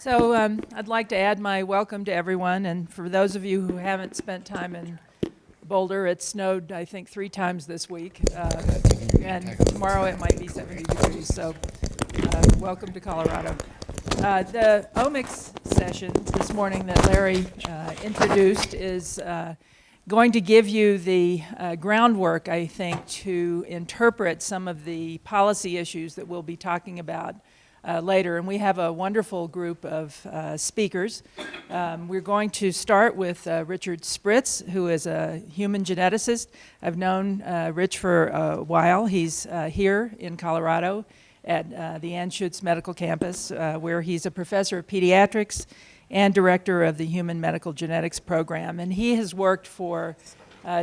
So I'd like to add my welcome to everyone, and for those of you who haven't spent time in Boulder, it snowed, I think, 3 times this week, and tomorrow it might be 70 degrees, so welcome to Colorado. The omics session this morning that Larry introduced is going to give you the groundwork, I think, to interpret some of the policy issues that we'll be talking about later. And we have a wonderful group of speakers. We're going to start with Richard Spritz, who is a human geneticist. I've known Rich for a while. He's here in Colorado at the Anschutz Medical Campus, where he's a professor of pediatrics and director of the Human Medical Genetics Program. And he has worked for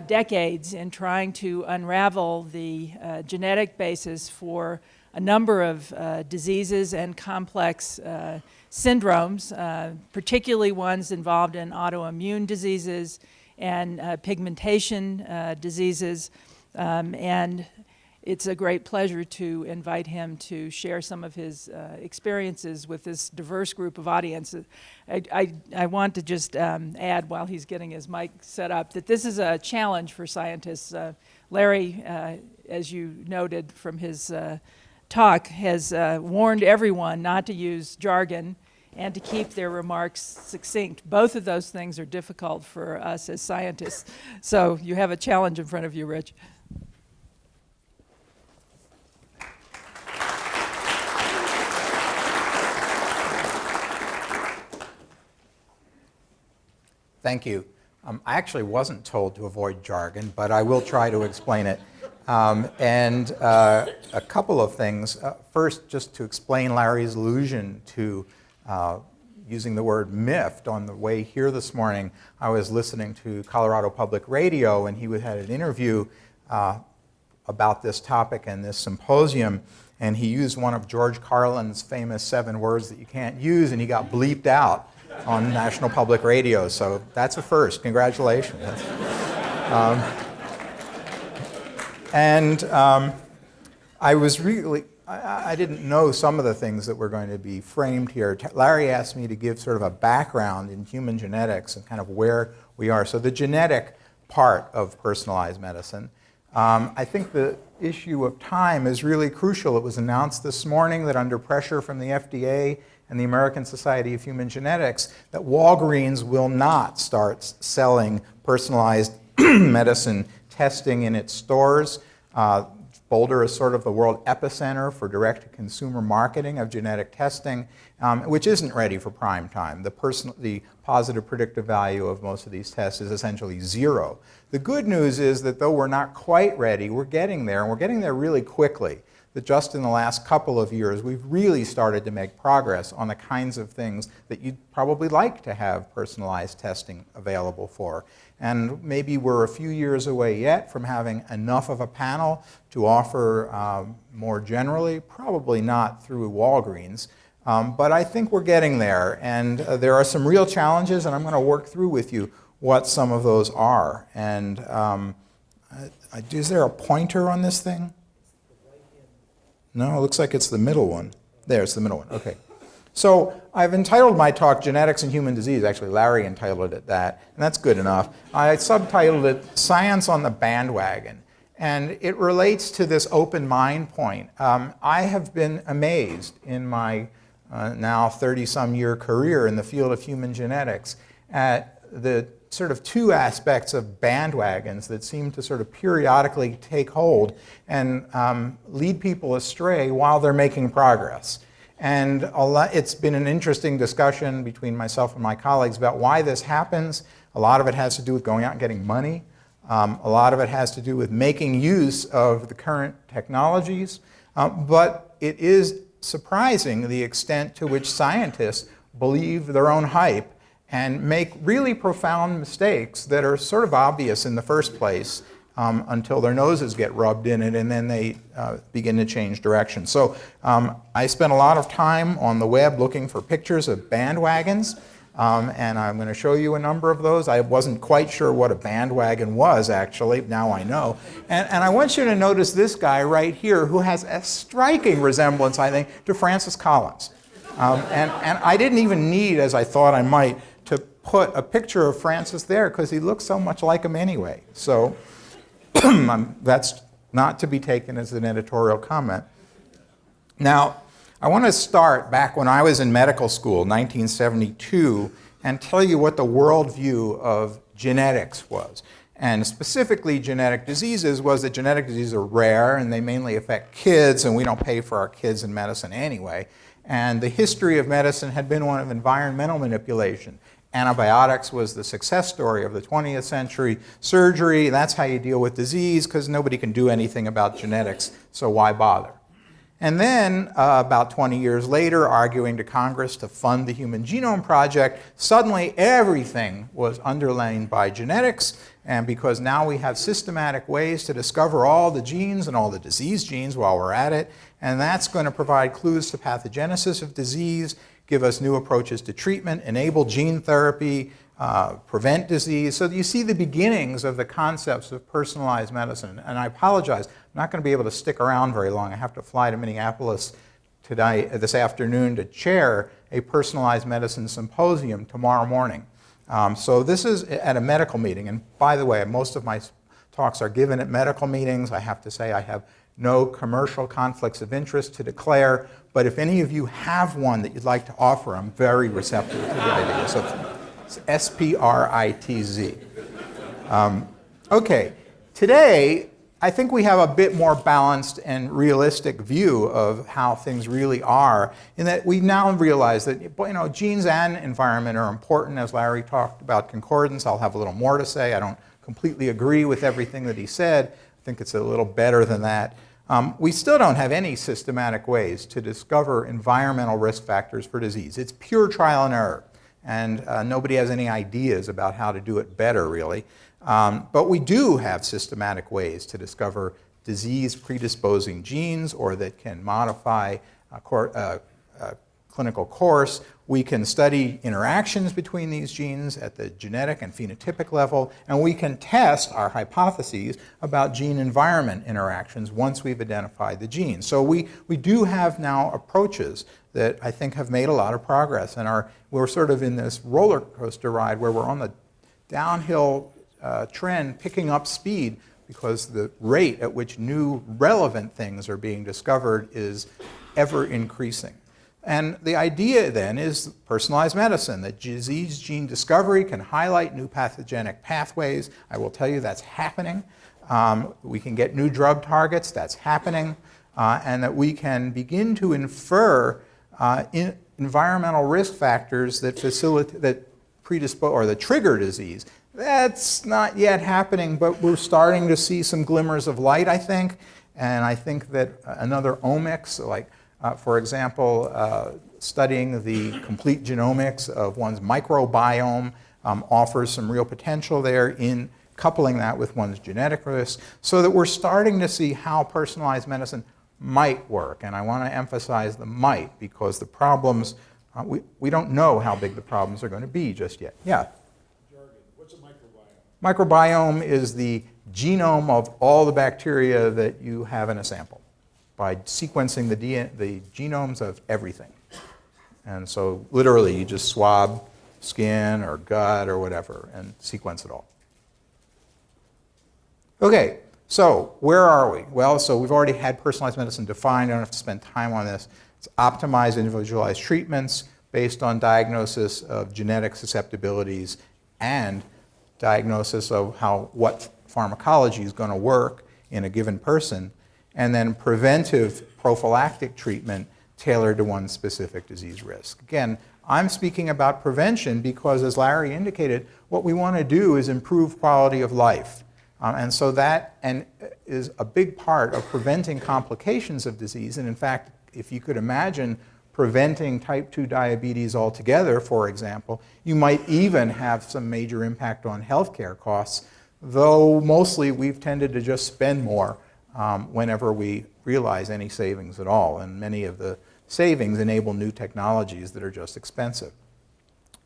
decades in trying to unravel the genetic basis for a number of diseases and complex syndromes, particularly ones involved in autoimmune diseases and pigmentation diseases. And it's a great pleasure to invite him to share some of his experiences with this diverse group of audiences. I want to just add, while he's getting his mic set up, that this is a challenge for scientists. Larry, as you noted from his talk, has warned everyone not to use jargon and to keep their remarks succinct. Both of those things are difficult for us as scientists. So you have a challenge in front of you, Rich. Thank you. I actually wasn't told to avoid jargon, but I will try to explain it. A couple of things. First, just to explain Larry's allusion to using the word MIFT on the way here this morning. I was listening to Colorado Public Radio, and he had an interview about this topic and this symposium, and he used one of George Carlin's famous 7 words that you can't use, and he got bleeped out on National Public Radio. So that's a first. Congratulations. I was really, I didn't know some of the things that were going to be framed here. Larry asked me to give sort of a background in human genetics and kind of where we are. So the genetic part of personalized medicine. I think the issue of time is really crucial. It was announced this morning that under pressure from the FDA and the American Society of Human Genetics, that Walgreens will not start selling personalized medicine testing in its stores. Boulder is sort of the world epicenter for direct-to-consumer marketing of genetic testing, which isn't ready for prime time. The positive predictive value of most of these tests is essentially 0. The good news is that though we're not quite ready, we're getting there, and we're getting there really quickly. That just in the last couple of years, we've really started to make progress on the kinds of things that you'd probably like to have personalized testing available for. And maybe we're a few years away yet from having enough of a panel to offer more generally, probably not through Walgreens. But I think we're getting there. And there are some real challenges, and I'm going to work through with you what some of those are. And is there a pointer on this thing? No, it looks like it's the middle one. There, it's the middle one. Okay. So I've entitled my talk Genetics and Human Disease. Actually, Larry entitled it that, and that's good enough. I subtitled it Science on the Bandwagon. And it relates to this open mind point. I have been amazed in my now 30-some year career in the field of human genetics at the sort of 2 aspects of bandwagons that seem to sort of periodically take hold and lead people astray while they're making progress. And it's been an interesting discussion between myself and my colleagues about why this happens. A lot of it has to do with going out and getting money. A lot of it has to do with making use of the current technologies. But it is surprising the extent to which scientists believe their own hype and make really profound mistakes that are sort of obvious in the first place until their noses get rubbed in it, and then they begin to change direction. So I spent a lot of time on the web looking for pictures of bandwagons, and I'm going to show you a number of those. I wasn't quite sure what a bandwagon was, actually. Now I know. And I want you to notice this guy right here who has a striking resemblance, I think, to Francis Collins. And I didn't even need, as I thought I might, to put a picture of Francis there because he looks so much like him anyway. So that's not to be taken as an editorial comment. Now, I want to start back when I was in medical school, 1972, and tell you what the worldview of genetics was. And specifically genetic diseases was that genetic diseases are rare and they mainly affect kids, and we don't pay for our kids in medicine anyway. And the history of medicine had been one of environmental manipulation. Antibiotics was the success story of the 20th century. Surgery, that's how you deal with disease because nobody can do anything about genetics, so why bother? And then, about 20 years later, arguing to Congress to fund the Human Genome Project, suddenly everything was underlain by genetics, and because now we have systematic ways to discover all the genes and all the disease genes while we're at it, and that's going to provide clues to pathogenesis of disease, give us new approaches to treatment, enable gene therapy, prevent disease. So you see the beginnings of the concepts of personalized medicine. And I apologize, I'm not going to be able to stick around very long. I have to fly to Minneapolis this afternoon to chair a personalized medicine symposium tomorrow morning. So this is at a medical meeting. And by the way, most of my talks are given at medical meetings. I have to say I have no commercial conflicts of interest to declare. But if any of you have one that you'd like to offer, I'm very receptive to the idea. So it's S-P-R-I-T-Z. Okay, today I think we have a bit more balanced and realistic view of how things really are, in that we now realize that genes and environment are important. As Larry talked about concordance, I'll have a little more to say. I don't completely agree with everything that he said. I think it's a little better than that. We still don't have any systematic ways to discover environmental risk factors for disease. It's pure trial and error. And nobody has any ideas about how to do it better, really. But we do have systematic ways to discover disease predisposing genes or that can modify clinical course. We can study interactions between these genes at the genetic and phenotypic level, and we can test our hypotheses about gene-environment interactions once we've identified the genes. So we do have now approaches that I think have made a lot of progress, and we're sort of in this roller coaster ride where we're on the downhill trend picking up speed because the rate at which new relevant things are being discovered is ever increasing. And the idea then is personalized medicine, that disease gene discovery can highlight new pathogenic pathways. I will tell you that's happening. We can get new drug targets, that's happening, and that we can begin to infer environmental risk factors that predispose or that trigger disease. That's not yet happening, but we're starting to see some glimmers of light, I think. And I think that another omics, like for example, studying the complete genomics of one's microbiome offers some real potential there in coupling that with one's genetic risk, so that we're starting to see how personalized medicine might work. And I want to emphasize the might, because the problems, we don't know how big the problems are going to be just yet. Yeah? What's a microbiome? Microbiome is the genome of all the bacteria that you have in a sample by sequencing the genomes of everything. And so literally you just swab skin or gut or whatever and sequence it all. Okay, so where are we? Well, so we've already had personalized medicine defined. I don't have to spend time on this. It's optimized individualized treatments based on diagnosis of genetic susceptibilities and diagnosis of what pharmacology is going to work in a given person, and then preventive prophylactic treatment tailored to one's specific disease risk. Again, I'm speaking about prevention because, as Larry indicated, what we want to do is improve quality of life. And so that is a big part of preventing complications of disease. And in fact, if you could imagine preventing type 2 diabetes altogether, for example, you might even have some major impact on healthcare costs, though mostly we've tended to just spend more whenever we realize any savings at all. And many of the savings enable new technologies that are just expensive.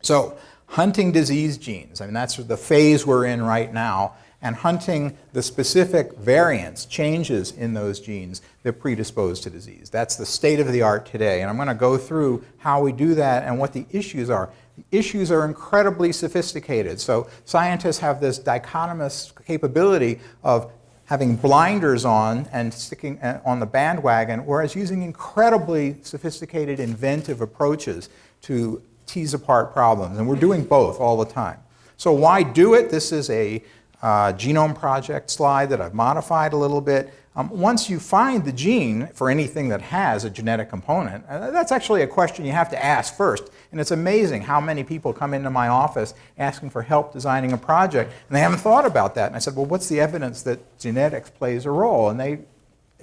So hunting disease genes, I mean, that's the phase we're in right now. and hunting the specific variants, changes in those genes that predispose to disease. That's the state of the art today, and I'm going to go through how we do that and what the issues are. The issues are incredibly sophisticated, so scientists have this dichotomous capability of having blinders on and sticking on the bandwagon, whereas using incredibly sophisticated, inventive approaches to tease apart problems. And we're doing both all the time. So why do it? This is a genome project slide that I've modified a little bit. Once you find the gene for anything that has a genetic component, that's actually a question you have to ask first. And it's amazing how many people come into my office asking for help designing a project, and they haven't thought about that. And I said, well, what's the evidence that genetics plays a role? And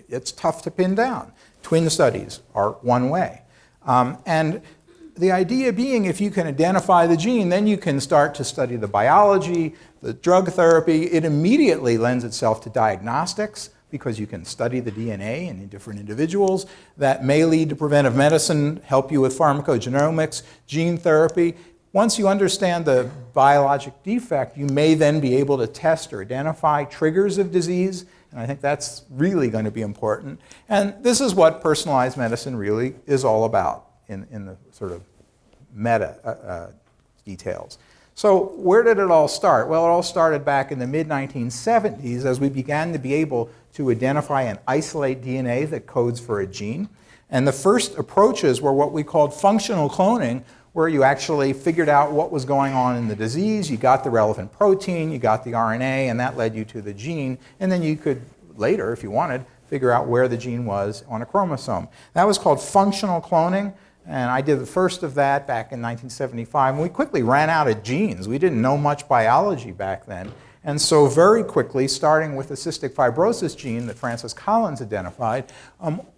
it's tough to pin down. Twin studies are one way. And the idea being, if you can identify the gene, then you can start to study the biology, the drug therapy. It immediately lends itself to diagnostics, because you can study the DNA in different individuals. That may lead to preventive medicine, help you with pharmacogenomics, gene therapy. Once you understand the biologic defect, you may then be able to test or identify triggers of disease, and I think that's really going to be important. And this is what personalized medicine really is all about in the sort of meta details. So where did it all start? Well, it all started back in the mid-1970s as we began to be able to identify and isolate DNA that codes for a gene. And the first approaches were what we called functional cloning, where you actually figured out what was going on in the disease, you got the relevant protein, you got the RNA, and that led you to the gene. And then you could later, if you wanted, figure out where the gene was on a chromosome. That was called functional cloning. And I did the first of that back in 1975. And we quickly ran out of genes. We didn't know much biology back then. And so very quickly, starting with the cystic fibrosis gene that Francis Collins identified,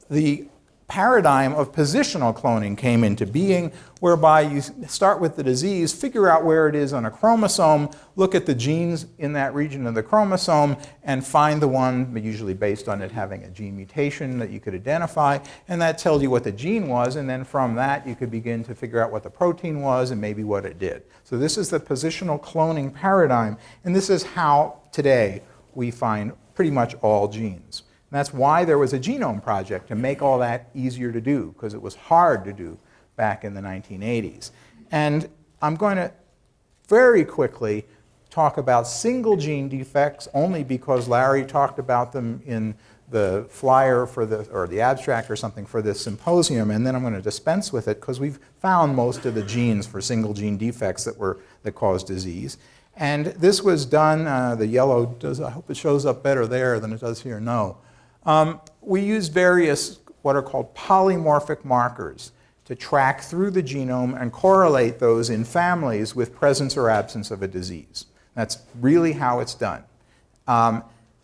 the paradigm of positional cloning came into being, whereby you start with the disease, figure out where it is on a chromosome, look at the genes in that region of the chromosome, and find the one, usually based on it having a gene mutation that you could identify, and that tells you what the gene was, and then from that you could begin to figure out what the protein was and maybe what it did. So this is the positional cloning paradigm, and this is how today we find pretty much all genes. And that's why there was a genome project, to make all that easier to do, because it was hard to do back in the 1980s. And I'm going to very quickly talk about single gene defects, only because Larry talked about them in the flyer for or the abstract or something for this symposium, and then I'm going to dispense with it because we've found most of the genes for single gene defects that cause disease. And this was done, the yellow does, I hope it shows up better there than it does here, no. We use various what are called polymorphic markers to track through the genome and correlate those in families with presence or absence of a disease. That's really how it's done.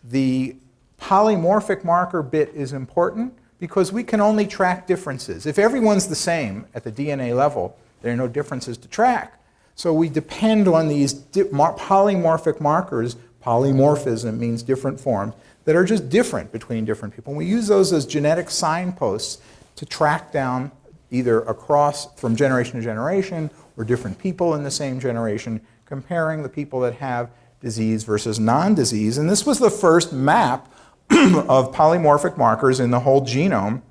The polymorphic marker bit is important because we can only track differences. If everyone's the same at the DNA level, there are no differences to track. So we depend on these polymorphic markers. Polymorphism means different forms that are just different between different people. And we use those as genetic signposts to track down either across from generation to generation or different people in the same generation, comparing the people that have disease versus non-disease. And this was the first map of polymorphic markers in the whole genome,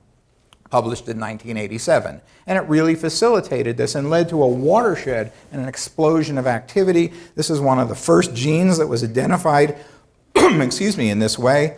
published in 1987. And it really facilitated this and led to a watershed and an explosion of activity. This is one of the first genes that was identified excuse me, in this way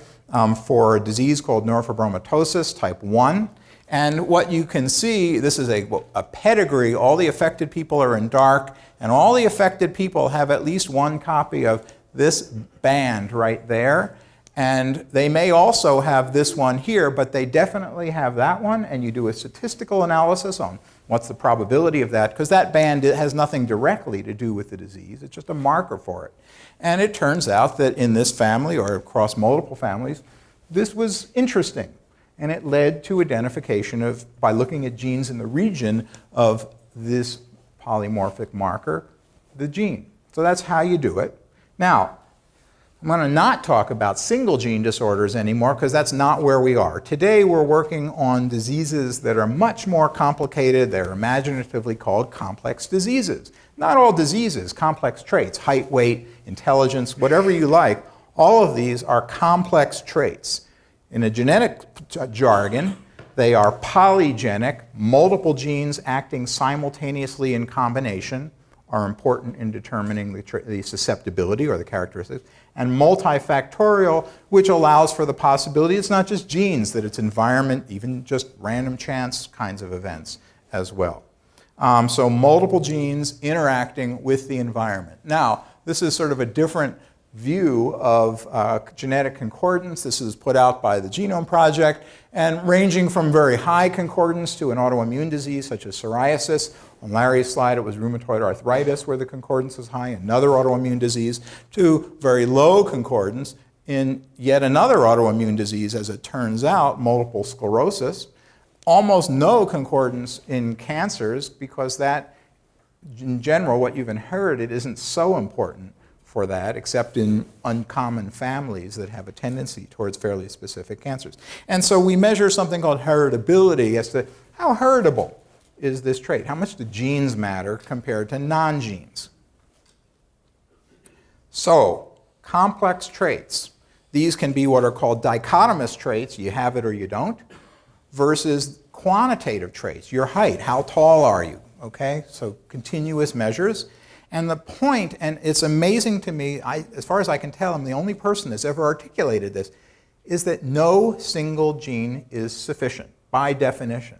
for a disease called neurofibromatosis type 1. And what you can see, this is a pedigree. All the affected people are in dark, and all the affected people have at least one copy of this band right there. And they may also have this one here, but they definitely have that one, and you do a statistical analysis on what's the probability of that, because that band has nothing directly to do with the disease. It's just a marker for it. And it turns out that in this family, or across multiple families, this was interesting. And it led to identification of, by looking at genes in the region of this polymorphic marker, the gene. So that's how you do it. Now, I'm going to not talk about single gene disorders anymore because that's not where we are. Today we're working on diseases that are much more complicated. They're imaginatively called complex diseases. Not all diseases, complex traits, height, weight, intelligence, whatever you like, All of these are complex traits. In a genetic jargon, they are polygenic. Multiple genes acting simultaneously in combination are important in determining the susceptibility or the characteristics. And multifactorial, which allows for the possibility it's not just genes, that it's environment, even just random chance kinds of events as well. So multiple genes interacting with the environment. Now, this is sort of a different view of genetic concordance. This is put out by the Genome Project, and ranging from very high concordance to an autoimmune disease such as psoriasis. On Larry's slide, it was rheumatoid arthritis where the concordance is high, another autoimmune disease, to very low concordance in yet another autoimmune disease, as it turns out, multiple sclerosis. Almost no concordance in cancers, because that, in general, what you've inherited isn't so important for that, except in uncommon families that have a tendency towards fairly specific cancers. And so we measure something called heritability as to how heritable is this trait. How much do genes matter compared to non-genes? So, complex traits. These can be what are called dichotomous traits, you have it or you don't, versus quantitative traits, your height, how tall are you, okay? So continuous measures. And the point, and it's amazing to me, as far as I can tell, I'm the only person that's ever articulated this, is that no single gene is sufficient by definition.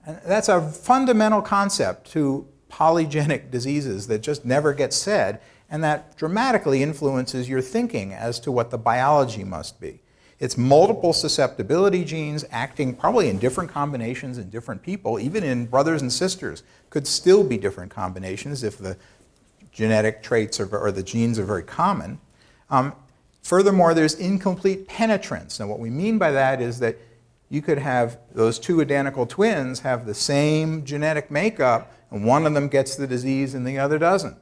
And that's a fundamental concept to polygenic diseases that just never gets said, and that dramatically influences your thinking as to what the biology must be. It's multiple susceptibility genes acting probably in different combinations in different people, even in brothers and sisters, could still be different combinations if the genetic traits or the genes are very common. Furthermore, there's incomplete penetrance. And what we mean by that is that you could have those two identical twins have the same genetic makeup, and one of them gets the disease and the other doesn't.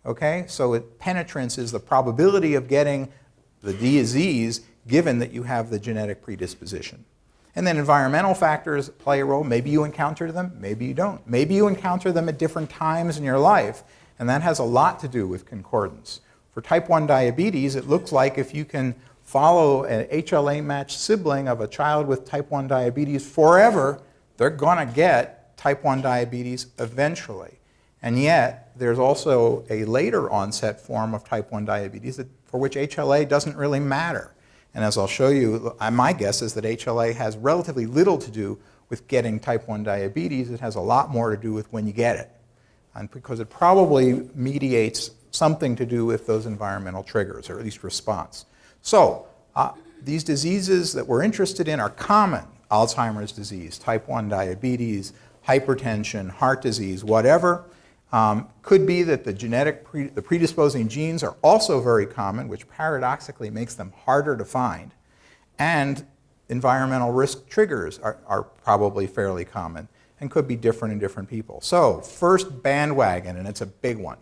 Okay? So penetrance is the probability of getting the disease given that you have the genetic predisposition. And then environmental factors play a role. Maybe you encounter them, maybe you don't. Maybe you encounter them at different times in your life, and that has a lot to do with concordance. For type 1 diabetes, it looks like if you can follow an HLA-matched sibling of a child with type 1 diabetes forever, they're going to get type 1 diabetes eventually. And yet, there's also a later onset form of type 1 diabetes for which HLA doesn't really matter. And as I'll show you, my guess is that HLA has relatively little to do with getting type 1 diabetes. It has a lot more to do with when you get it. And because it probably mediates something to do with those environmental triggers, or at least response. So, these diseases that we're interested in are common. Alzheimer's disease, type 1 diabetes, hypertension, heart disease, whatever. Could be that the predisposing genes are also very common, which paradoxically makes them harder to find. And environmental risk triggers are probably fairly common and could be different in different people. So, first bandwagon, and it's a big one,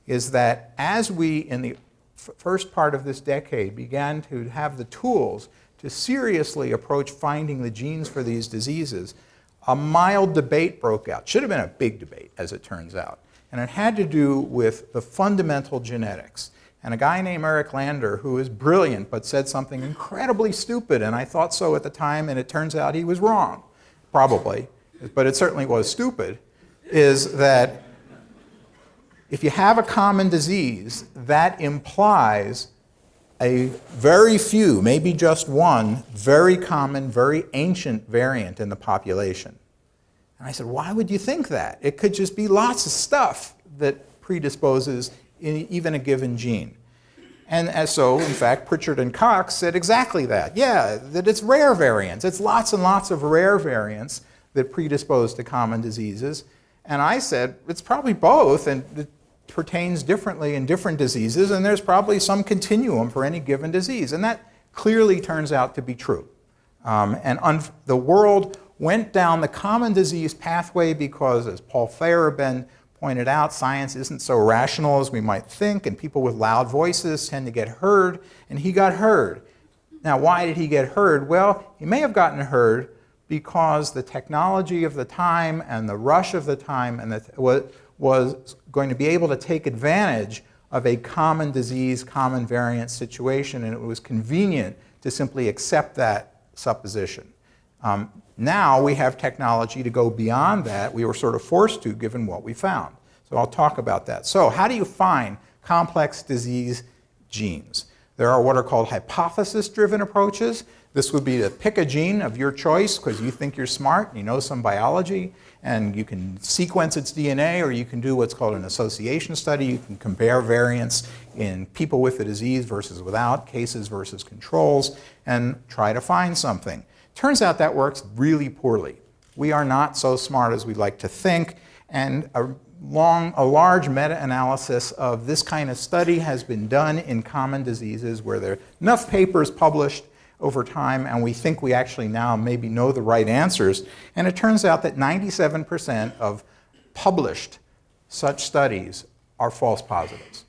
is that as we, in the first part of this decade, began to have the tools to seriously approach finding the genes for these diseases, a mild debate broke out. Should have been a big debate, as it turns out. And it had to do with the fundamental genetics. And a guy named Eric Lander, who is brilliant but said something incredibly stupid, and I thought so at the time, and it turns out he was wrong, probably, but it certainly was stupid, is that if you have a common disease, that implies a very few, maybe just one, very common, very ancient variant in the population. And I said, why would you think that? It could just be lots of stuff that predisposes in even a given gene. And so, in fact, Pritchard and Cox said exactly that. Yeah, that it's rare variants. It's lots and lots of rare variants that predispose to common diseases. And I said, it's probably both, and it pertains differently in different diseases, and there's probably some continuum for any given disease. And that clearly turns out to be true. The world went down the common disease pathway because, as Paul Feyerabend pointed out, science isn't so rational as we might think, and people with loud voices tend to get heard, and he got heard. Now, why did he get heard? Well, he may have gotten heard because the technology of the time and the rush of the time and was going to be able to take advantage of a common disease, common variant situation, and it was convenient to simply accept that supposition. Now we have technology to go beyond that. We were sort of forced to, given what we found. So I'll talk about that. So how do you find complex disease genes? There are what are called hypothesis-driven approaches. This would be to pick a gene of your choice because you think you're smart and you know some biology, and you can sequence its DNA, or you can do what's called an association study. You can compare variants in people with the disease versus without, cases versus controls, and try to find something. Turns out that works really poorly. We are not so smart as we'd like to think, and a large meta-analysis of this kind of study has been done in common diseases where there are enough papers published over time, and we think we actually now maybe know the right answers. And it turns out that 97% of published such studies are false positives.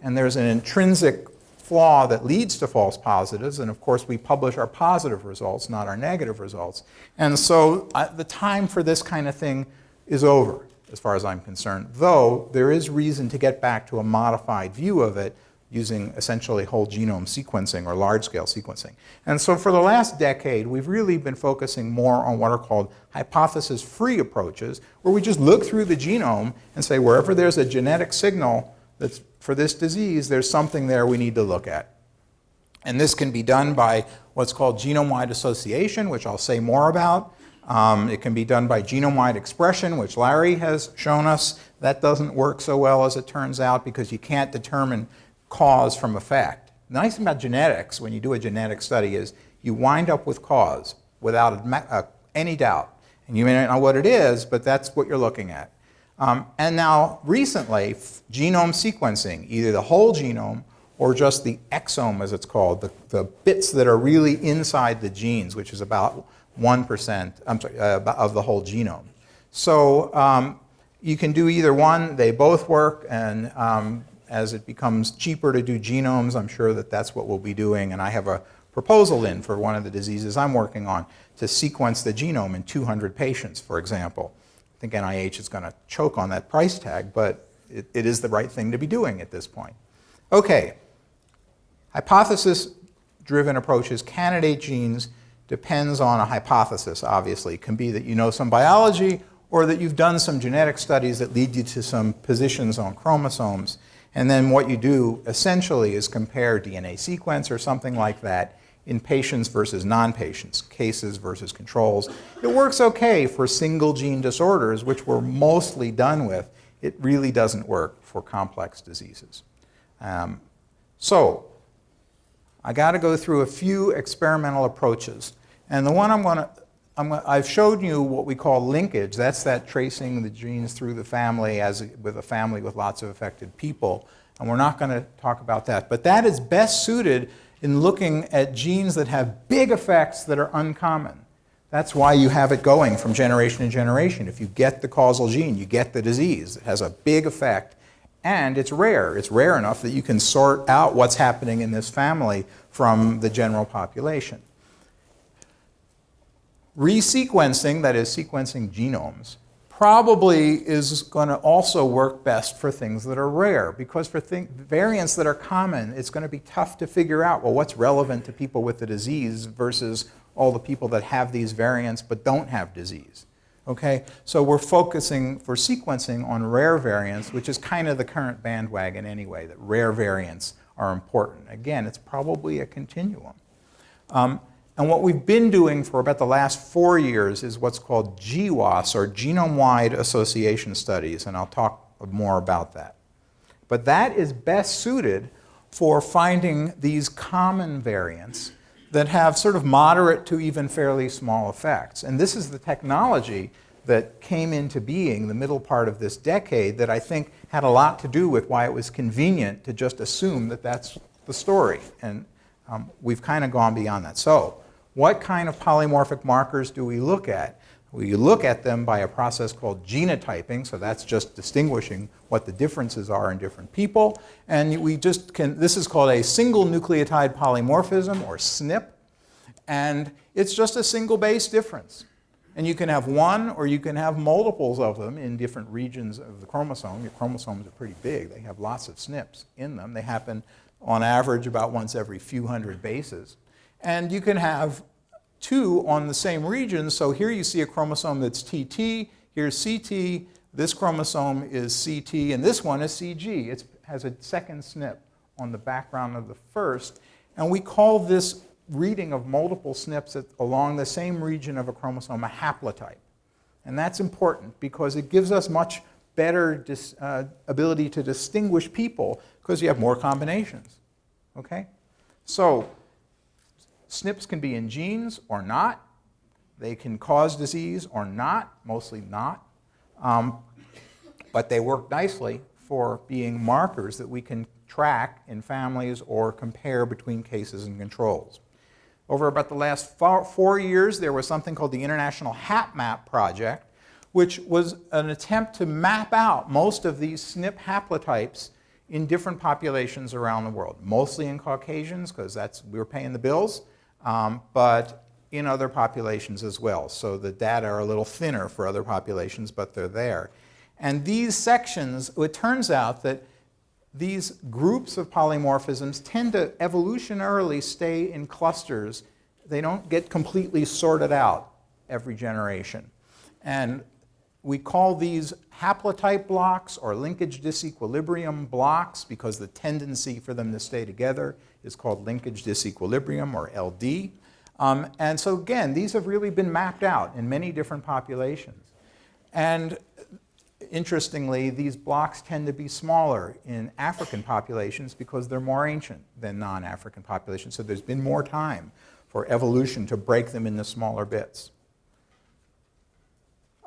And there's an intrinsic flaw that leads to false positives, and of course we publish our positive results, not our negative results. And so the time for this kind of thing is over, as far as I'm concerned, though there is reason to get back to a modified view of it using essentially whole genome sequencing or large-scale sequencing. And so for the last decade, we've really been focusing more on what are called hypothesis-free approaches, where we just look through the genome and say wherever there's a genetic signal that's for this disease, there's something there we need to look at. And this can be done by what's called genome-wide association, which I'll say more about. It can be done by genome-wide expression, which Larry has shown us. That doesn't work so well as it turns out because you can't determine cause from effect. The nice thing about genetics, when you do a genetic study, is you wind up with cause without any doubt. And you may not know what it is, but that's what you're looking at. And now, recently, genome sequencing, either the whole genome or just the exome, as it's called, the bits that are really inside the genes, which is about 1% of the whole genome. So you can do either one. They both work, and as it becomes cheaper to do genomes, I'm sure that that's what we'll be doing. And I have a proposal in for one of the diseases I'm working on to sequence the genome in 200 patients, for example. I think NIH is going to choke on that price tag, but it is the right thing to be doing at this point. Okay, hypothesis-driven approaches, candidate genes, depends on a hypothesis, obviously. It can be that you know some biology or that you've done some genetic studies that lead you to some positions on chromosomes. And then what you do essentially is compare DNA sequence or something like that in patients versus non-patients, cases versus controls. It works okay for single gene disorders, which we're mostly done with. It really doesn't work for complex diseases. So I got to go through a few experimental approaches. And the one I've showed you what we call linkage. That's that tracing the genes through the family with a family with lots of affected people. And we're not going to talk about that. But that is best suited in looking at genes that have big effects that are uncommon. That's why you have it going from generation to generation. If you get the causal gene, you get the disease. It has a big effect. And it's rare. It's rare enough that you can sort out what's happening in this family from the general population. Resequencing, that is sequencing genomes, probably is going to also work best for things that are rare, because for variants that are common, it's going to be tough to figure out, well, what's relevant to people with the disease versus all the people that have these variants but don't have disease. Okay? So we're focusing for sequencing on rare variants, which is kind of the current bandwagon anyway, that rare variants are important. Again, it's probably a continuum. And what we've been doing for about the last 4 years is what's called GWAS, or Genome-Wide Association Studies, and I'll talk more about that. But that is best suited for finding these common variants that have sort of moderate to even fairly small effects. And this is the technology that came into being the middle part of this decade that I think had a lot to do with why it was convenient to just assume that that's the story. And we've kind of gone beyond that. So what kind of polymorphic markers do we look at? We look at them by a process called genotyping, so that's just distinguishing what the differences are in different people. And we just can, this is called a single nucleotide polymorphism, or SNP, and it's just a single base difference. And you can have one or you can have multiples of them in different regions of the chromosome. Your chromosomes are pretty big. They have lots of SNPs in them. They happen on average about once every few hundred bases. And you can have two on the same region. So here you see a chromosome that's TT, here's CT, this chromosome is CT, and this one is CG. It has a second SNP on the background of the first. And we call this reading of multiple SNPs along the same region of a chromosome a haplotype. And that's important because it gives us much better ability to distinguish people because you have more combinations. Okay? So SNPs can be in genes or not. They can cause disease or not, mostly not. But they work nicely for being markers that we can track in families or compare between cases and controls. Over about the last 4 years, there was something called the International Hapmap project, which was an attempt to map out most of these SNP haplotypes in different populations around the world, mostly in Caucasians, because we were paying the bills, but in other populations as well. So the data are a little thinner for other populations, but they're there. And these sections, it turns out that these groups of polymorphisms tend to evolutionarily stay in clusters. They don't get completely sorted out every generation. And we call these haplotype blocks or linkage disequilibrium blocks because the tendency for them to stay together is called linkage disequilibrium or LD. And so again, these have really been mapped out in many different populations. And interestingly, these blocks tend to be smaller in African populations because they're more ancient than non-African populations. So there's been more time for evolution to break them into smaller bits.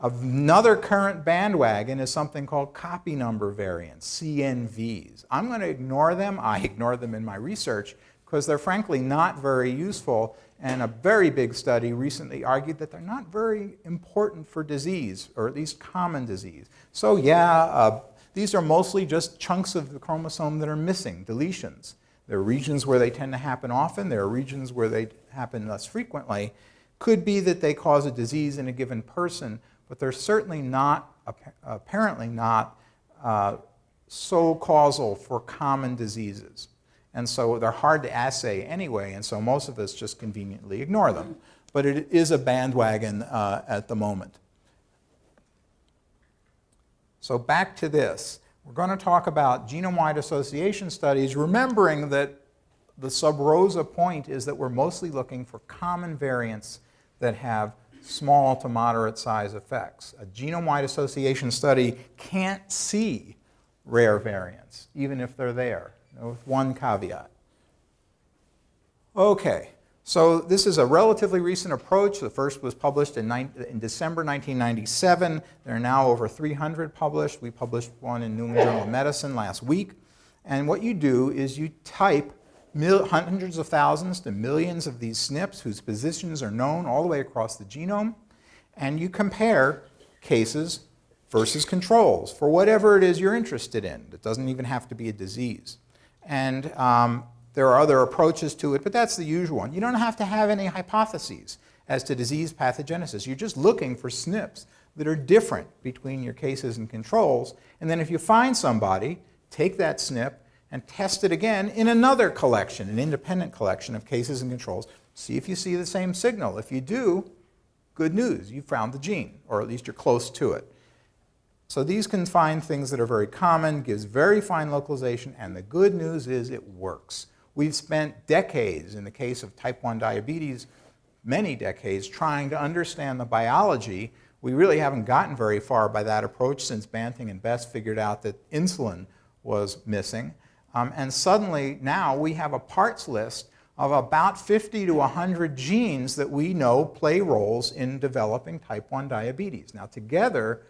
Another current bandwagon is something called copy number variants, CNVs. I'm going to ignore them. I ignore them in my research because they're frankly not very useful. And a very big study recently argued that they're not very important for disease, or at least common disease. So yeah, these are mostly just chunks of the chromosome that are missing, deletions. There are regions where they tend to happen often. There are regions where they happen less frequently. Could be that they cause a disease in a given person, but they're certainly not, apparently not, so causal for common diseases. And so they're hard to assay anyway, and so most of us just conveniently ignore them. But it is a bandwagon at the moment. So back to this. We're going to talk about genome-wide association studies, remembering that the sub rosa point is that we're mostly looking for common variants that have small to moderate size effects. A genome-wide association study can't see rare variants, even if they're there, with one caveat. Okay, so this is a relatively recent approach. The first was published in December 1997. There are now over 300 published. We published one in New England Journal of Medicine last week. And what you do is you type hundreds of thousands to millions of these SNPs whose positions are known all the way across the genome, and you compare cases versus controls for whatever it is you're interested in. It doesn't even have to be a disease. And there are other approaches to it, but that's the usual one. You don't have to have any hypotheses as to disease pathogenesis. You're just looking for SNPs that are different between your cases and controls. And then if you find somebody, take that SNP and test it again in another collection, an independent collection of cases and controls. See if you see the same signal. If you do, good news, you found the gene, or at least you're close to it. So these can find things that are very common, gives very fine localization, and the good news is it works. We've spent decades, in the case of type 1 diabetes, many decades, trying to understand the biology. We really haven't gotten very far by that approach since Banting and Best figured out that insulin was missing. And suddenly, now we have a parts list of about 50 to 100 genes that we know play roles in developing type 1 diabetes. Now together,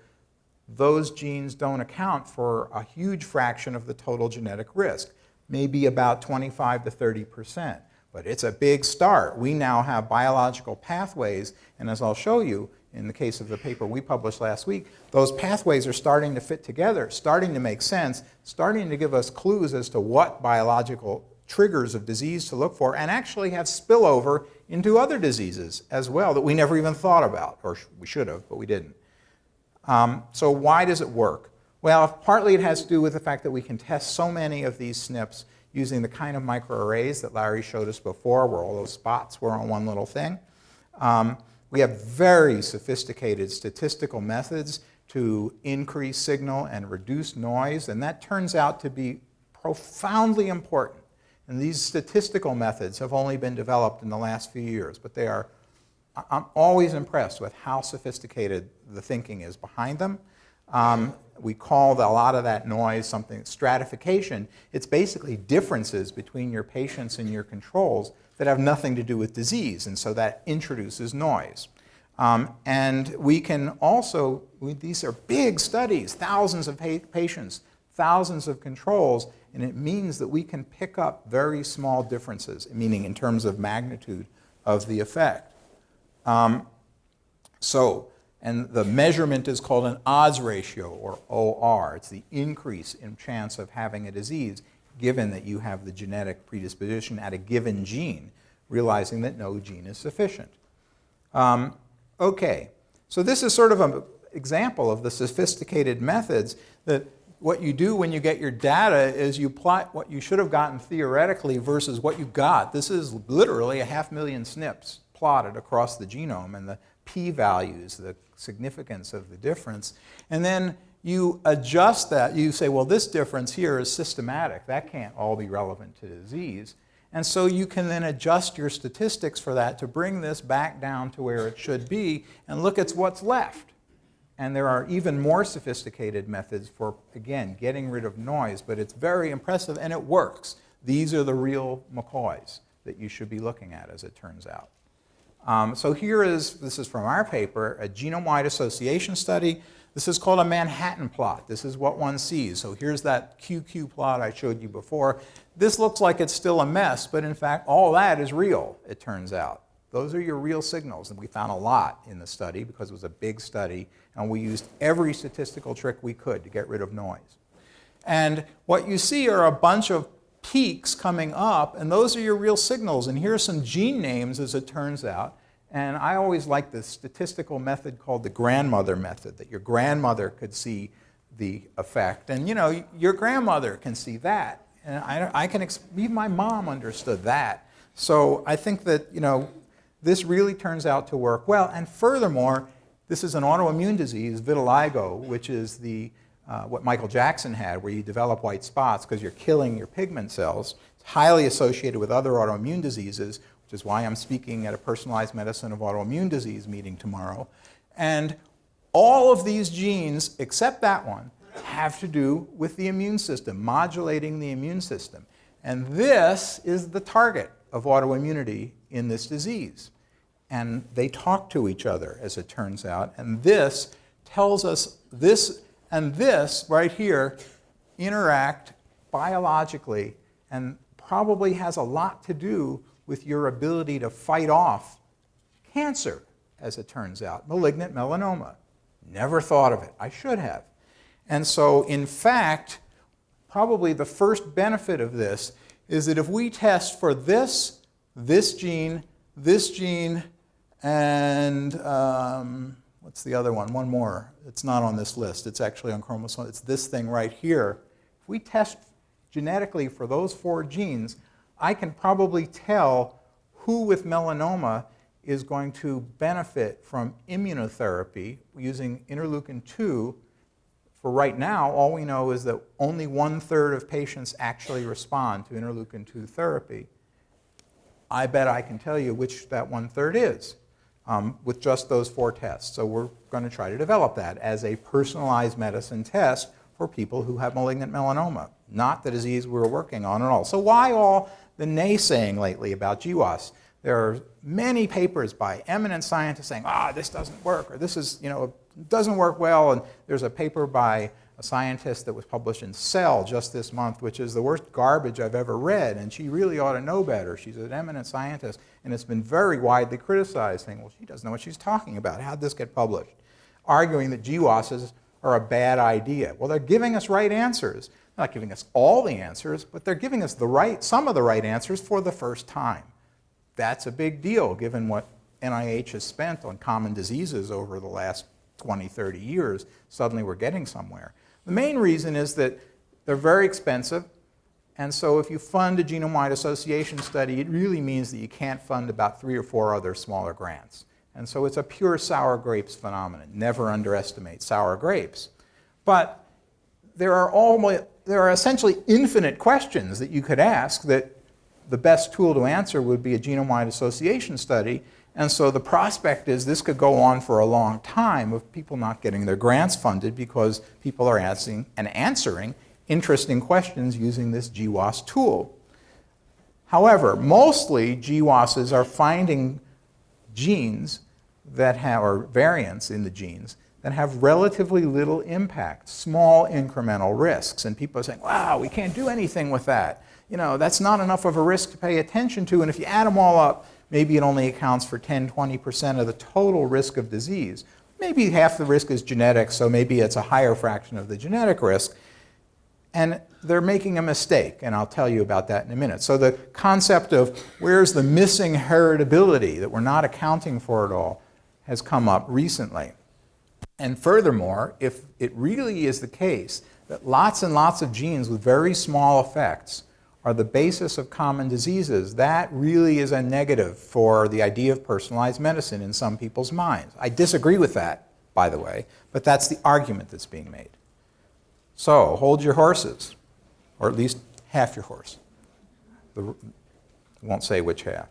those genes don't account for a huge fraction of the total genetic risk, maybe about 25 to 30%. But it's a big start. We now have biological pathways, and as I'll show you in the case of the paper we published last week, those pathways are starting to fit together, starting to make sense, starting to give us clues as to what biological triggers of disease to look for and actually have spillover into other diseases as well that we never even thought about, or we should have, but we didn't. So why does it work? Well, partly it has to do with the fact that we can test so many of these SNPs using the kind of microarrays that Larry showed us before, where all those spots were on one little thing. We have very sophisticated statistical methods to increase signal and reduce noise, and that turns out to be profoundly important. And these statistical methods have only been developed in the last few years, but I'm always impressed with how sophisticated the thinking is behind them. We call a lot of that noise something stratification. It's basically differences between your patients and your controls that have nothing to do with disease, and so that introduces noise. And we can also, these are big studies, thousands of patients, thousands of controls, and it means that we can pick up very small differences, meaning in terms of magnitude of the effect. And the measurement is called an odds ratio, or OR. It's the increase in chance of having a disease given that you have the genetic predisposition at a given gene, realizing that no gene is sufficient. Okay, so this is sort of an example of the sophisticated methods that what you do when you get your data is you plot what you should have gotten theoretically versus what you got. This is literally 500,000 SNPs plotted across the genome, and the p-values, the significance of the difference. And then you adjust that. You say, well, this difference here is systematic. That can't all be relevant to disease. And so you can then adjust your statistics for that to bring this back down to where it should be and look at what's left. And there are even more sophisticated methods for, again, getting rid of noise, but it's very impressive and it works. These are the real McCoys that you should be looking at, as it turns out. So this is from our paper, a genome-wide association study. This is called a Manhattan plot. This is what one sees. So here's that QQ plot I showed you before. This looks like it's still a mess, but in fact, all that is real, it turns out. Those are your real signals, and we found a lot in the study because it was a big study, and we used every statistical trick we could to get rid of noise. And what you see are a bunch of peaks coming up, and those are your real signals. And here are some gene names, as it turns out. And I always like this statistical method called the grandmother method, that your grandmother could see the effect. And your grandmother can see that. And even my mom understood that. So I think that, this really turns out to work well. And furthermore, this is an autoimmune disease, vitiligo, which is what Michael Jackson had, where you develop white spots because you're killing your pigment cells. It's highly associated with other autoimmune diseases, which is why I'm speaking at a Personalized Medicine of Autoimmune Disease meeting tomorrow. And all of these genes, except that one, have to do with the immune system, modulating the immune system. And this is the target of autoimmunity in this disease. And they talk to each other, as it turns out. And this tells us this and this right here interact biologically and probably has a lot to do with your ability to fight off cancer, as it turns out. Malignant melanoma. Never thought of it. I should have. And so, in fact, probably the first benefit of this is that if we test for this gene, and what's the other one? One more. It's not on this list. It's actually on chromosome. It's this thing right here. If we test genetically for those 4 genes, I can probably tell who with melanoma is going to benefit from immunotherapy using interleukin-2. For right now, all we know is that only 1/3 of patients actually respond to interleukin-2 therapy. I bet I can tell you which that 1/3 is with just those 4 tests. So we're going to try to develop that as a personalized medicine test for people who have malignant melanoma, not the disease we're working on at all. So why all the naysaying lately about GWAS? There are many papers by eminent scientists saying, this doesn't work, or this is, doesn't work well. And there's a paper by a scientist that was published in Cell just this month, which is the worst garbage I've ever read, and she really ought to know better. She's an eminent scientist, and it's been very widely criticized, saying, well, she doesn't know what she's talking about. How'd this get published? Arguing that GWASs are a bad idea. Well, they're giving us right answers. not giving us all the answers, but they're giving us some of the right answers for the first time. That's a big deal given what NIH has spent on common diseases over the last 20, 30 years. Suddenly we're getting somewhere. The main reason is that they're very expensive, and so if you fund a genome-wide association study, it really means that you can't fund about 3 or 4 other smaller grants. And so it's a pure sour grapes phenomenon. Never underestimate sour grapes. But there are essentially infinite questions that you could ask that the best tool to answer would be a genome-wide association study. And so the prospect is this could go on for a long time of people not getting their grants funded because people are asking and answering interesting questions using this GWAS tool. However, mostly GWASs are finding genes that have, or variants in the genes, that have relatively little impact, small incremental risks. And people are saying, wow, we can't do anything with that. You know, that's not enough of a risk to pay attention to, and if you add them all up, maybe it only accounts for 10, 20% of the total risk of disease. Maybe half the risk is genetic, so maybe it's a higher fraction of the genetic risk. And they're making a mistake, and I'll tell you about that in a minute. So the concept of where's the missing heritability, that we're not accounting for it all, has come up recently. And furthermore, if it really is the case that lots and lots of genes with very small effects are the basis of common diseases, that really is a negative for the idea of personalized medicine in some people's minds. I disagree with that, by the way, but that's the argument that's being made. So hold your horses, or at least half your horse. I won't say which half.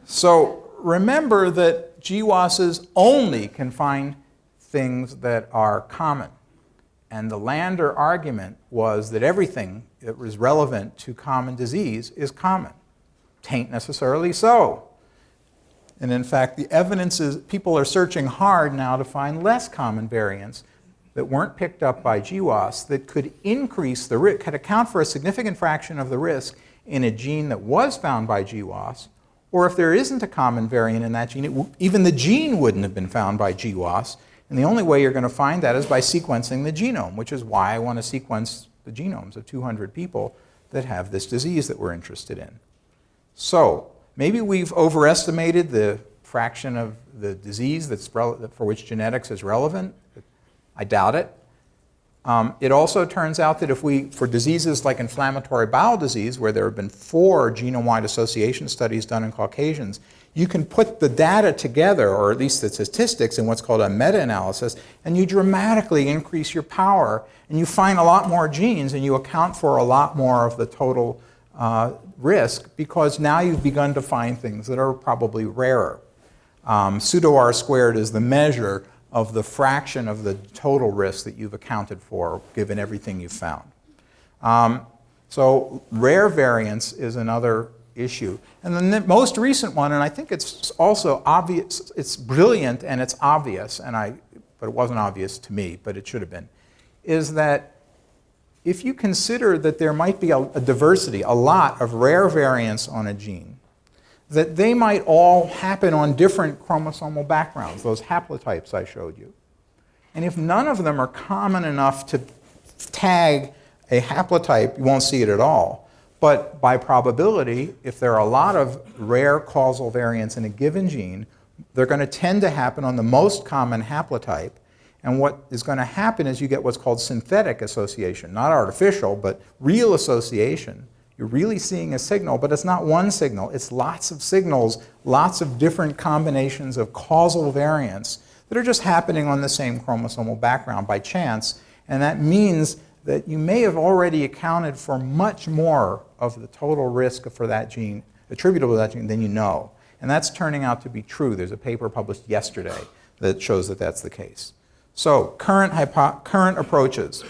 So remember that GWASs only can find things that are common. And the Lander argument was that everything that was relevant to common disease is common. Tain't necessarily so. And in fact, the evidence is people are searching hard now to find less common variants that weren't picked up by GWAS that could increase the risk, could account for a significant fraction of the risk in a gene that was found by GWAS, or if there isn't a common variant in that gene, even the gene wouldn't have been found by GWAS. And the only way you're going to find that is by sequencing the genome, which is why I want to sequence the genomes of 200 people that have this disease that we're interested in. So maybe we've overestimated the fraction of the disease for which genetics is relevant. I doubt it. It also turns out that for diseases like inflammatory bowel disease, where there have been 4 genome-wide association studies done in Caucasians, you can put the data together, or at least the statistics, in what's called a meta-analysis, and you dramatically increase your power, and you find a lot more genes, and you account for a lot more of the total risk, because now you've begun to find things that are probably rarer. Pseudo R squared is the measure of the fraction of the total risk that you've accounted for, given everything you've found. So rare variants is another issue. And then the most recent one, and I think it's also obvious, it's brilliant and it's obvious, but it wasn't obvious to me, but it should have been, is that if you consider that there might be a diversity, a lot of rare variants on a gene, that they might all happen on different chromosomal backgrounds, those haplotypes I showed you. And if none of them are common enough to tag a haplotype, you won't see it at all. But by probability, if there are a lot of rare causal variants in a given gene, they're going to tend to happen on the most common haplotype. And what is going to happen is you get what's called synthetic association, not artificial, but real association. You're really seeing a signal, but it's not one signal. It's lots of signals, lots of different combinations of causal variants that are just happening on the same chromosomal background by chance. And that means that you may have already accounted for much more of the total risk for that gene, attributable to that gene, than you know. And that's turning out to be true. There's a paper published yesterday that shows that that's the case. So current approaches.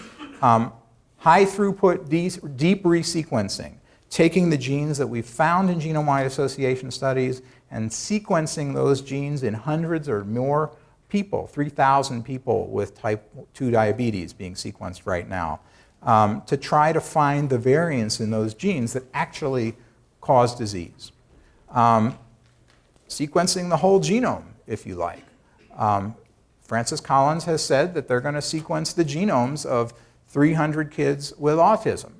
High throughput, deep resequencing, taking the genes that we've found in genome-wide association studies and sequencing those genes in hundreds or more people, 3,000 people with type 2 diabetes being sequenced right now, to try to find the variants in those genes that actually cause disease. Sequencing the whole genome, if you like. Francis Collins has said that they're going to sequence the genomes of 300 kids with autism.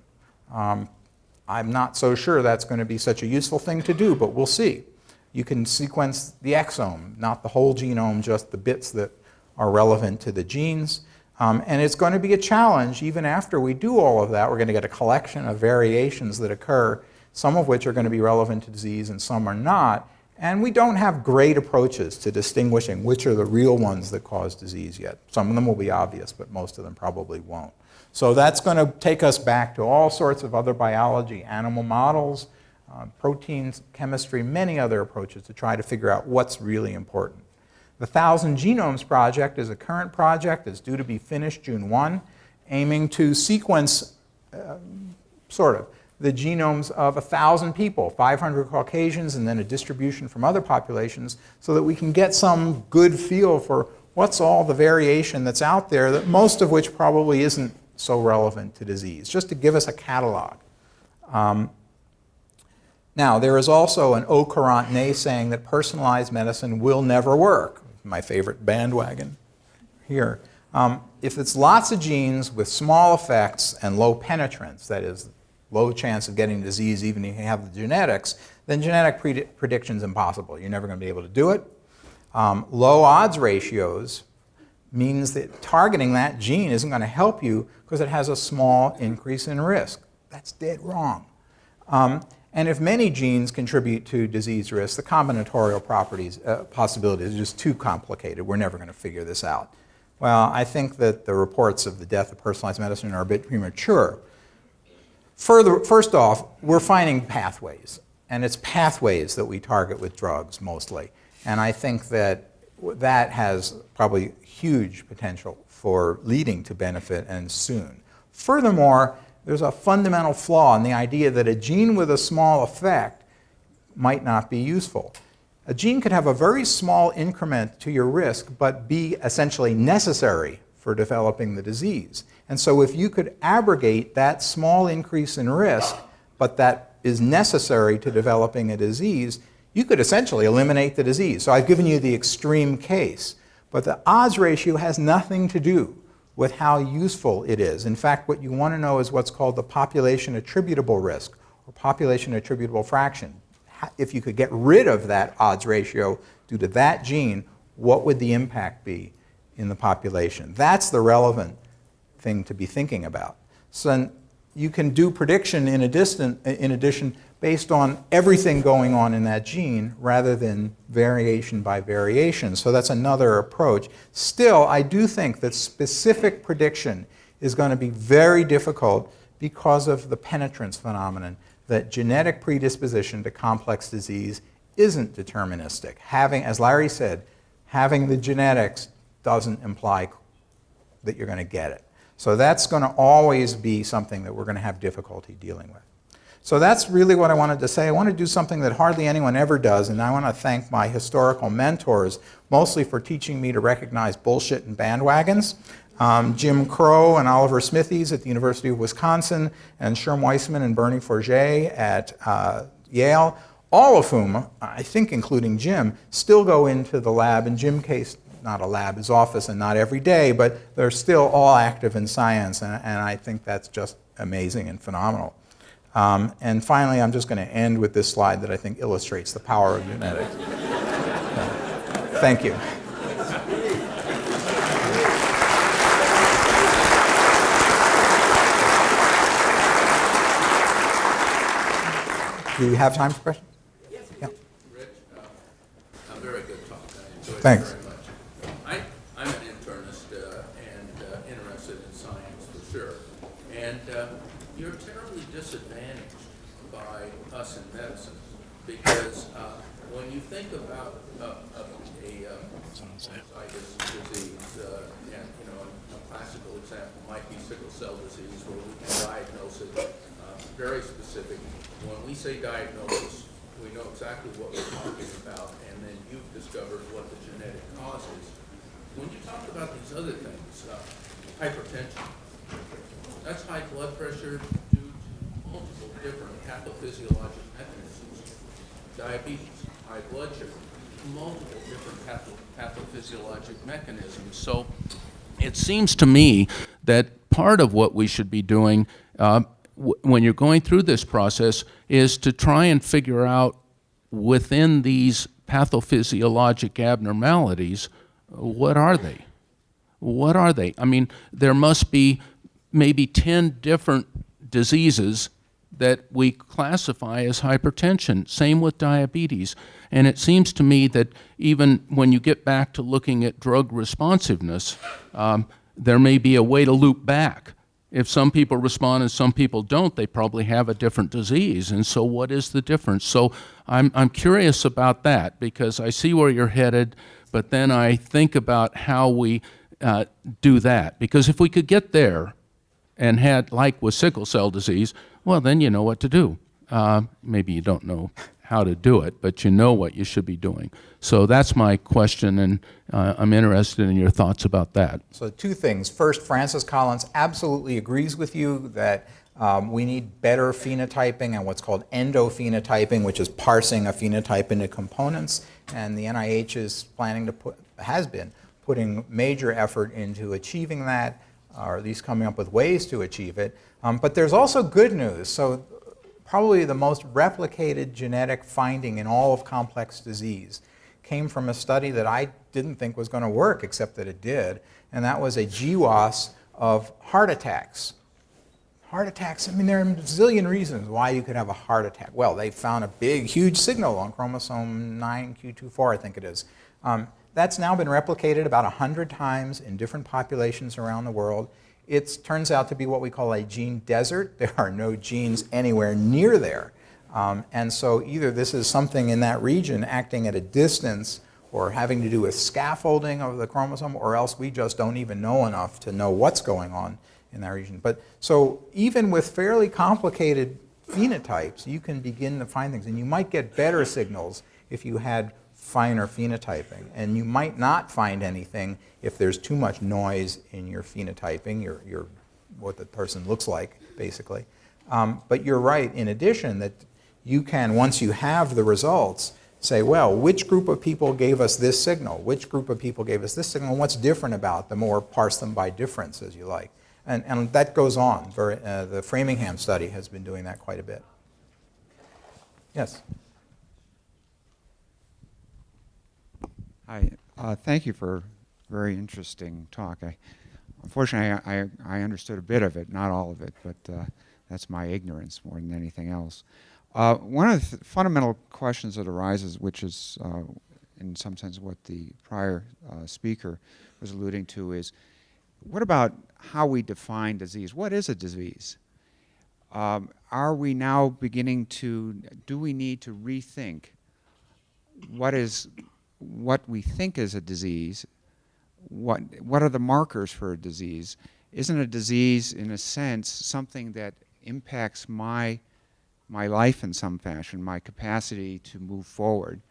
I'm not so sure that's going to be such a useful thing to do, but we'll see. You can sequence the exome, not the whole genome, just the bits that are relevant to the genes. And it's going to be a challenge even after we do all of that. We're going to get a collection of variations that occur, some of which are going to be relevant to disease and some are not. And we don't have great approaches to distinguishing which are the real ones that cause disease yet. Some of them will be obvious, but most of them probably won't. So that's going to take us back to all sorts of other biology, animal models, proteins, chemistry, many other approaches to try to figure out what's really important. The 1,000 Genomes Project is a current project. It's due to be finished June 1, aiming to sequence, the genomes of 1,000 people, 500 Caucasians, and then a distribution from other populations, so that we can get some good feel for what's all the variation that's out there, that most of which probably isn't so relevant to disease, just to give us a catalog. Now, there is also an au courant naysaying that personalized medicine will never work. My favorite bandwagon here. If it's lots of genes with small effects and low penetrance, that is, low chance of getting disease even if you have the genetics, then genetic prediction is impossible. You're never going to be able to do it. Low odds ratios means that targeting that gene isn't going to help you because it has a small increase in risk. That's dead wrong. And if many genes contribute to disease risk, the combinatorial possibilities are just too complicated. We're never going to figure this out. Well, I think that the reports of the death of personalized medicine are a bit premature. First off, we're finding pathways, and it's pathways that we target with drugs mostly. And I think that that has probably huge potential for leading to benefit, and soon. Furthermore, there's a fundamental flaw in the idea that a gene with a small effect might not be useful. A gene could have a very small increment to your risk, but be essentially necessary for developing the disease. And so if you could abrogate that small increase in risk, but that is necessary to developing a disease, you could essentially eliminate the disease. So I've given you the extreme case, but the odds ratio has nothing to do with how useful it is. In fact, what you want to know is what's called the population attributable risk, or population attributable fraction. If you could get rid of that odds ratio due to that gene, what would the impact be in the population? That's the relevant thing to be thinking about. So you can do prediction in addition based on everything going on in that gene rather than variation by variation. So that's another approach. Still, I do think that specific prediction is going to be very difficult because of the penetrance phenomenon, that genetic predisposition to complex disease isn't deterministic. As Larry said, having the genetics doesn't imply that you're going to get it. So that's going to always be something that we're going to have difficulty dealing with. So that's really what I wanted to say. I want to do something that hardly anyone ever does, and I want to thank my historical mentors, mostly for teaching me to recognize bullshit and bandwagons. Jim Crow and Oliver Smithies at the University of Wisconsin, and Sherm Weissman and Bernie Forget at Yale, all of whom, I think including Jim, still go into the lab. In Jim's case, not a lab, his office, and not every day, but they're still all active in science, and I think that's just amazing and phenomenal. And finally, I'm just going to end with this slide that I think illustrates the power of genetics. Thank you. Do we have time for questions? Yes. Yeah. Rich, a very good talk. I enjoyed Thanks. it very much. I'm an internist and interested in science for sure. And you're terribly disadvantaged by us in medicine because when you think about a disease, and a classical example might be sickle cell disease, where we can diagnose it very specific. When we say diagnosis, we know exactly what we're talking about, and then you've discovered what the genetic cause is. When you talk about these other things, hypertension, that's high blood pressure due to multiple different pathophysiologic mechanisms. Diabetes, high blood sugar, multiple different pathophysiologic mechanisms. So it seems to me that part of what we should be doing when you're going through this process is to try and figure out within these pathophysiologic abnormalities, what are they? What are they? I mean, there must be maybe 10 different diseases that we classify as hypertension. Same with diabetes. And it seems to me that even when you get back to looking at drug responsiveness, there may be a way to loop back. If some people respond and some people don't, they probably have a different disease. And so what is the difference? So I'm curious about that, because I see where you're headed, but then I think about how we do that. Because if we could get there and had, like with sickle cell disease, well, then you know what to do. Maybe you don't know how to do it, but you know what you should be doing. So that's my question, and I'm interested in your thoughts about that. So two things. First, Francis Collins absolutely agrees with you that we need better phenotyping and what's called endophenotyping, which is parsing a phenotype into components. And the NIH is planning to has been putting major effort into achieving that, or at least coming up with ways to achieve it. But there's also good news. So probably the most replicated genetic finding in all of complex disease came from a study that I didn't think was going to work, except that it did, and that was a GWAS of heart attacks. Heart attacks, I mean, there are a zillion reasons why you could have a heart attack. Well, they found a big, huge signal on chromosome 9q24, I think it is. That's now been replicated about 100 times in different populations around the world. It turns out to be what we call a gene desert. There are no genes anywhere near there. And so either this is something in that region acting at a distance or having to do with scaffolding of the chromosome, or else we just don't even know enough to know what's going on in that region. But so even with fairly complicated phenotypes, you can begin to find things. And you might get better signals if you had finer phenotyping. And you might not find anything if there's too much noise in your phenotyping, your what the person looks like, basically. But you're right, in addition, that you can, once you have the results, say, well, which group of people gave us this signal? Which group of people gave us this signal? And what's different about them? Or parse them by difference, as you like. And that goes on. The Framingham study has been doing that quite a bit. Yes? Hi. Thank you for a very interesting talk. Unfortunately, I understood a bit of it, not all of it, but that's my ignorance more than anything else. One of the fundamental questions that arises, which is in some sense what the prior speaker was alluding to, is what about how we define disease? What is a disease? Are we now beginning to, do we need to rethink what we think is a disease? What are the markers for a disease? Isn't a disease, in a sense, something that impacts my life in some fashion, my capacity to move forward?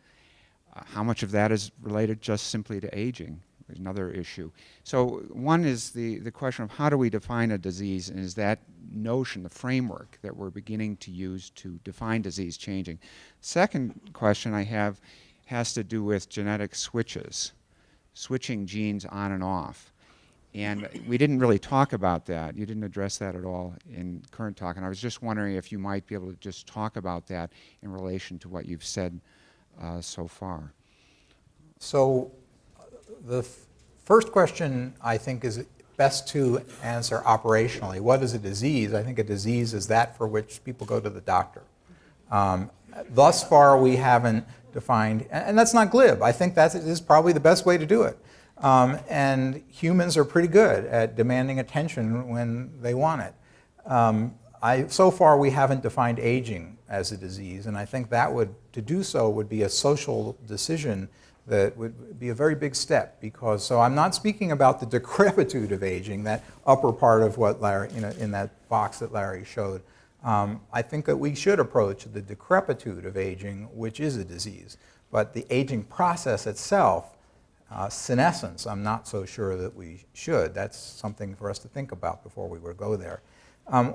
How much of that is related just simply to aging is another issue. So one is the question of how do we define a disease, and is that notion, the framework that we're beginning to use to define disease, changing? Second question I have has to do with genetic switches, switching genes on and off. And we didn't really talk about that. You didn't address that at all in current talk. And I was just wondering if you might be able to just talk about that in relation to what you've said so far. So the first question, I think, is best to answer operationally. What is a disease? I think a disease is that for which people go to the doctor. Thus far, we haven't defined, and that's not glib. I think that is probably the best way to do it. And humans are pretty good at demanding attention when they want it. So far, we haven't defined aging as a disease, and I think that to do so would be a social decision that would be a very big step, because, so I'm not speaking about the decrepitude of aging, that upper part of what Larry, in that box that Larry showed. I think that we should approach the decrepitude of aging, which is a disease. But the aging process itself, senescence, I'm not so sure that we should. That's something for us to think about before we would go there.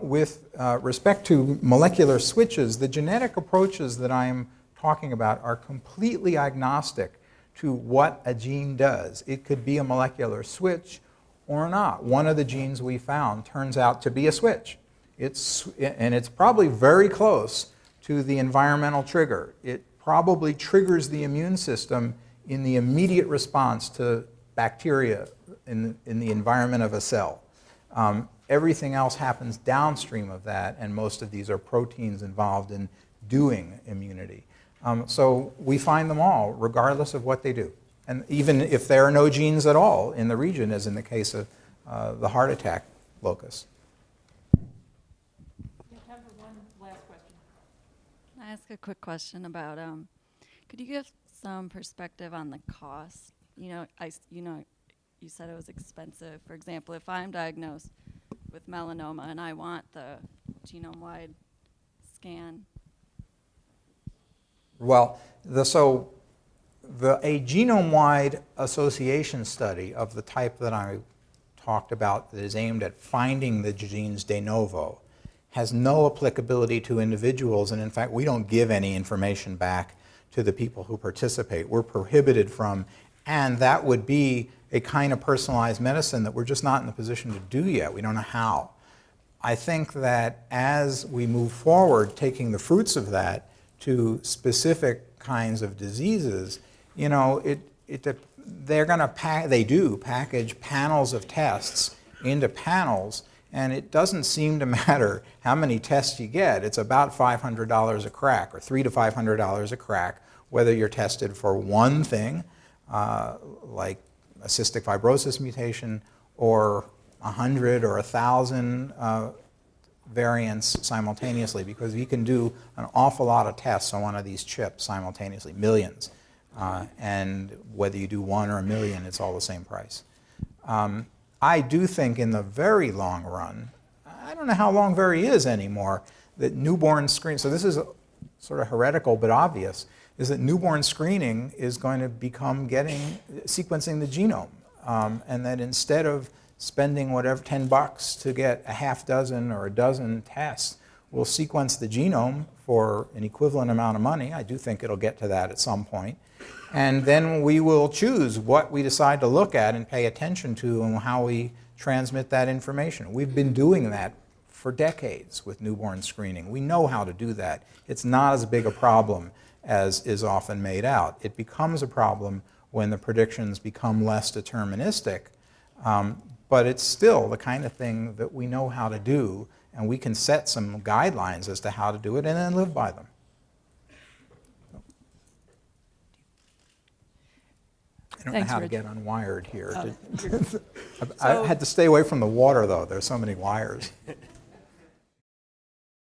With respect to molecular switches, the genetic approaches that I'm talking about are completely agnostic to what a gene does. It could be a molecular switch, or not. One of the genes we found turns out to be a switch. And it's probably very close to the environmental trigger. It probably triggers the immune system in the immediate response to bacteria in the environment of a cell. Everything else happens downstream of that, and most of these are proteins involved in doing immunity. So we find them all, regardless of what they do. And even if there are no genes at all in the region, as in the case of the heart attack locus. We have time for one last question. Can I ask a quick question about, could you give some perspective on the cost? You said it was expensive. For example, if I'm diagnosed with melanoma and I want the genome-wide scan. Well, a genome-wide association study of the type that I talked about that is aimed at finding the genes de novo has no applicability to individuals, and in fact, we don't give any information back to the people who participate. We're prohibited from, and that would be a kind of personalized medicine that we're just not in the position to do yet. We don't know how. I think that as we move forward, taking the fruits of that to specific kinds of diseases, they do package panels of tests into panels, and it doesn't seem to matter how many tests you get. It's about $500 a crack, or $300 to $500 a crack, whether you're tested for one thing, like a cystic fibrosis mutation, or 100 or 1,000 variants simultaneously, because you can do an awful lot of tests on one of these chips simultaneously, millions. And whether you do 1 or 1,000,000, it's all the same price. I do think in the very long run, I don't know how long very is anymore, that newborn screening, so this is sort of heretical but obvious, is that newborn screening is going to become sequencing the genome. And that instead of spending whatever, $10 to get a half dozen or a dozen tests, we'll sequence the genome for an equivalent amount of money. I do think it'll get to that at some point. And then we will choose what we decide to look at and pay attention to and how we transmit that information. We've been doing that for decades with newborn screening. We know how to do that. It's not as big a problem as is often made out. It becomes a problem when the predictions become less deterministic, but it's still the kind of thing that we know how to do, and we can set some guidelines as to how to do it and then live by them. I don't know Thanks, how to Rich. get unwired here. Oh, I had to stay away from the water, though. There's so many wires.